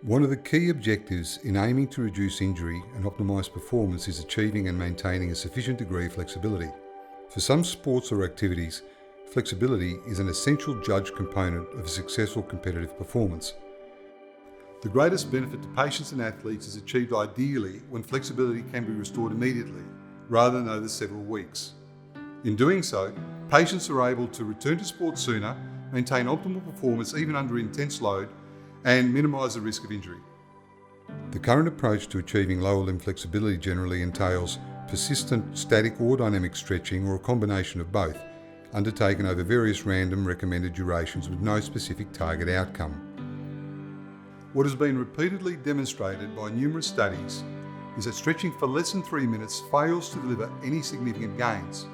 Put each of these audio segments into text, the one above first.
One of the key objectives in aiming to reduce injury and optimise performance is achieving and maintaining a sufficient degree of flexibility. For some sports or activities, flexibility is an essential judged component of a successful competitive performance. The greatest benefit to patients and athletes is achieved ideally when flexibility can be restored immediately, rather than over several weeks. In doing so, patients are able to return to sport sooner, maintain optimal performance even under intense load, and minimise the risk of injury. The current approach to achieving lower limb flexibility generally entails persistent static or dynamic stretching, or a combination of both, undertaken over various random recommended durations with no specific target outcome. What has been repeatedly demonstrated by numerous studies is that stretching for less than 3 minutes fails to deliver any significant gains.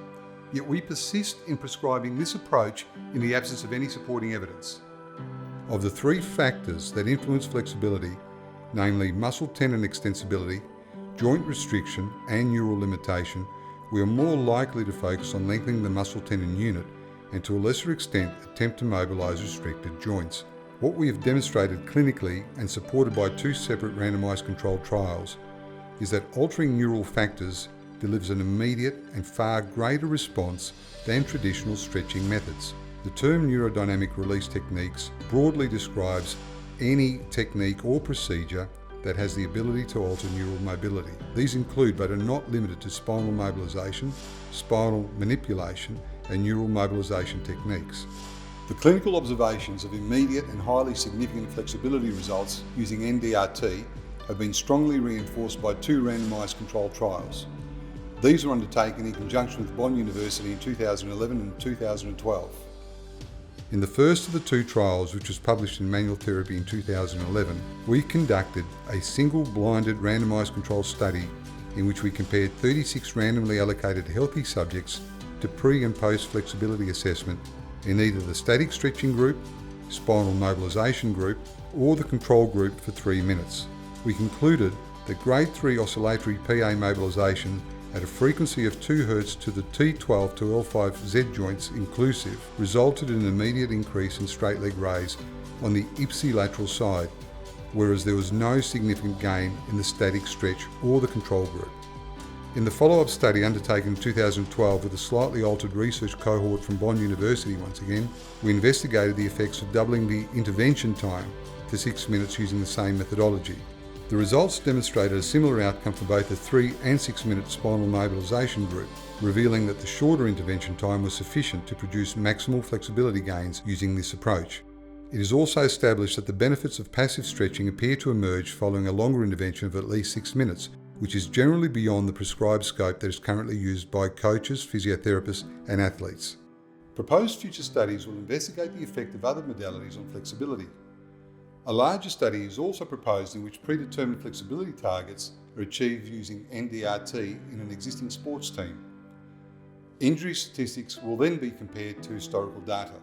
Yet we persist in prescribing this approach in the absence of any supporting evidence. Of the three factors that influence flexibility, namely muscle tendon extensibility, joint restriction and neural limitation, we are more likely to focus on lengthening the muscle tendon unit and to a lesser extent attempt to mobilise restricted joints. What we have demonstrated clinically and supported by 2 separate randomised controlled trials is that altering neural factors delivers an immediate and far greater response than traditional stretching methods. The term neurodynamic release techniques broadly describes any technique or procedure that has the ability to alter neural mobility. These include, but are not limited to, spinal mobilisation, spinal manipulation, and neural mobilisation techniques. The clinical observations of immediate and highly significant flexibility results using NDRT have been strongly reinforced by 2 randomised controlled trials. These were undertaken in conjunction with Bond University in 2011 and 2012. In the first of the 2 trials, which was published in Manual Therapy in 2011, we conducted a single blinded randomised control study in which we compared 36 randomly allocated healthy subjects to pre and post flexibility assessment in either the static stretching group, spinal mobilisation group, or the control group for 3 minutes. We concluded that grade 3 oscillatory PA mobilisation at a frequency of 2 Hz to the T12 to L5Z joints inclusive resulted in an immediate increase in straight leg raise on the ipsilateral side, whereas there was no significant gain in the static stretch or the control group. In the follow-up study undertaken in 2012 with a slightly altered research cohort from Bond University once again, we investigated the effects of doubling the intervention time to 6 minutes using the same methodology. The results demonstrated a similar outcome for both the 3 and 6 minute spinal mobilisation group, revealing that the shorter intervention time was sufficient to produce maximal flexibility gains using this approach. It is also established that the benefits of passive stretching appear to emerge following a longer intervention of at least 6 minutes, which is generally beyond the prescribed scope that is currently used by coaches, physiotherapists and athletes. Proposed future studies will investigate the effect of other modalities on flexibility. A larger study is also proposed in which predetermined flexibility targets are achieved using NDRT in an existing sports team. Injury statistics will then be compared to historical data.